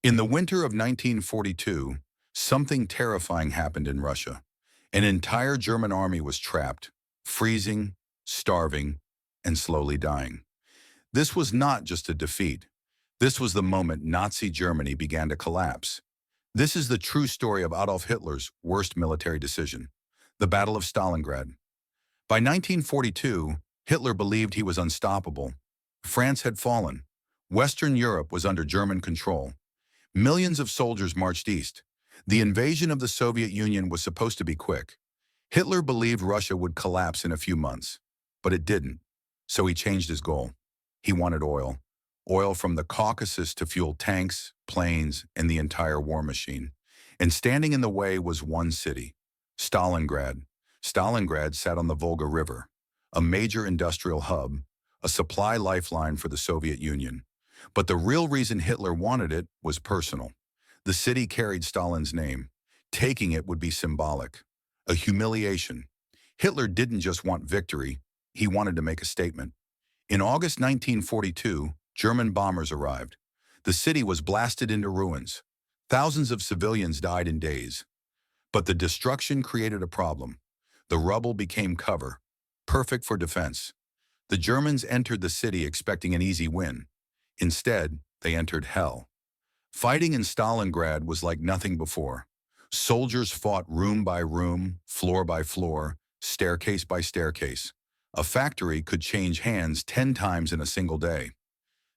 In the winter of 1942, something terrifying happened in Russia. An entire German army was trapped, freezing, starving, and slowly dying. This was not just a defeat. This was the moment Nazi Germany began to collapse. This is the true story of Adolf Hitler's worst military decision, the Battle of Stalingrad. By 1942, Hitler believed he was unstoppable. France had fallen. Western Europe was under German control. Millions of soldiers marched east. The invasion of the Soviet Union was supposed to be quick. Hitler believed Russia would collapse in a few months, but it didn't. So he changed his goal. He wanted oil. Oil from the Caucasus to fuel tanks, planes, and the entire war machine. And standing in the way was one city, Stalingrad. Stalingrad sat on the Volga River, a major industrial hub, a supply lifeline for the Soviet Union. But the real reason Hitler wanted it was personal. The city carried Stalin's name. Taking it would be symbolic, a humiliation. Hitler didn't just want victory, he wanted to make a statement. In August 1942, German bombers arrived. The city was blasted into ruins. Thousands of civilians died in days. But the destruction created a problem. The rubble became cover, perfect for defense. The Germans entered the city expecting an easy win. Instead, they entered hell. Fighting in Stalingrad was like nothing before. Soldiers fought room by room, floor by floor, staircase by staircase. A factory could change hands 10 times in a single day.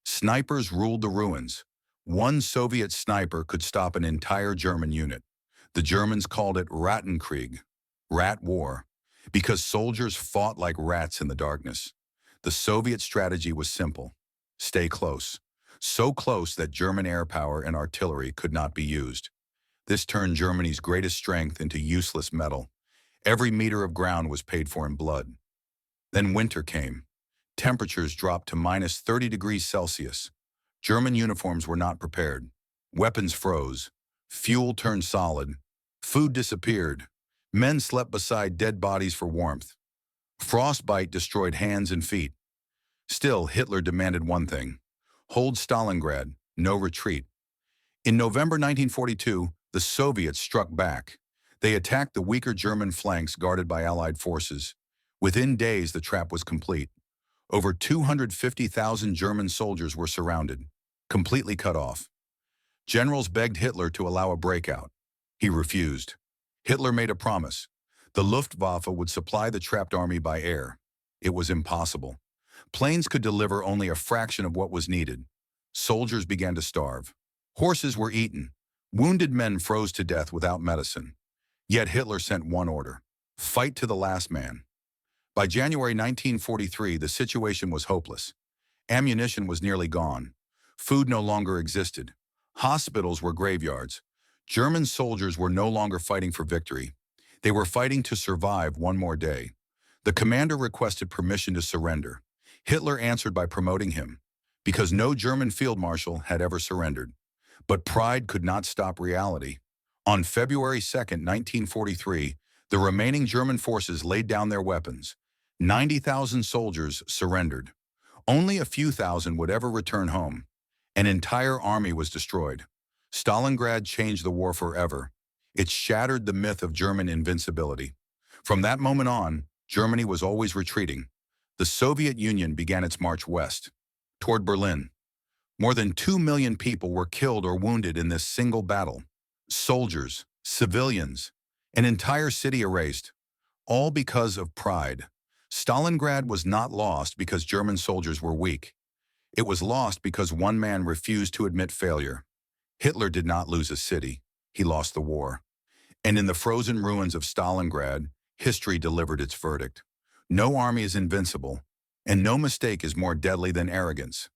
Snipers ruled the ruins. One Soviet sniper could stop an entire German unit. The Germans called it Rattenkrieg, rat war, because soldiers fought like rats in the darkness. The Soviet strategy was simple. Stay close. So close that German air power and artillery could not be used. This turned Germany's greatest strength into useless metal. Every meter of ground was paid for in blood. Then winter came. Temperatures dropped to minus 30 degrees Celsius. German uniforms were not prepared. Weapons froze. Fuel turned solid. Food disappeared. Men slept beside dead bodies for warmth. Frostbite destroyed hands and feet. Still, Hitler demanded one thing: hold Stalingrad, no retreat. In November 1942, the Soviets struck back. They attacked the weaker German flanks guarded by Allied forces. Within days, the trap was complete. Over 250,000 German soldiers were surrounded, completely cut off. Generals begged Hitler to allow a breakout. He refused. Hitler made a promise. The Luftwaffe would supply the trapped army by air. It was impossible. Planes could deliver only a fraction of what was needed. Soldiers began to starve. Horses were eaten. Wounded men froze to death without medicine. Yet Hitler sent one order: fight to the last man. By January 1943, the situation was hopeless. Ammunition was nearly gone. Food no longer existed. Hospitals were graveyards. German soldiers were no longer fighting for victory. They were fighting to survive one more day. The commander requested permission to surrender. Hitler answered by promoting him, because no German field marshal had ever surrendered. But pride could not stop reality. On February 2nd, 1943, the remaining German forces laid down their weapons. 90,000 soldiers surrendered. Only a few thousand would ever return home. An entire army was destroyed. Stalingrad changed the war forever. It shattered the myth of German invincibility. From that moment on, Germany was always retreating. The Soviet Union began its march west, toward Berlin. More than 2 million people were killed or wounded in this single battle. Soldiers, civilians, an entire city erased, all because of pride. Stalingrad was not lost because German soldiers were weak. It was lost because one man refused to admit failure. Hitler did not lose a city. He lost the war. And in the frozen ruins of Stalingrad, history delivered its verdict. No army is invincible, and no mistake is more deadly than arrogance.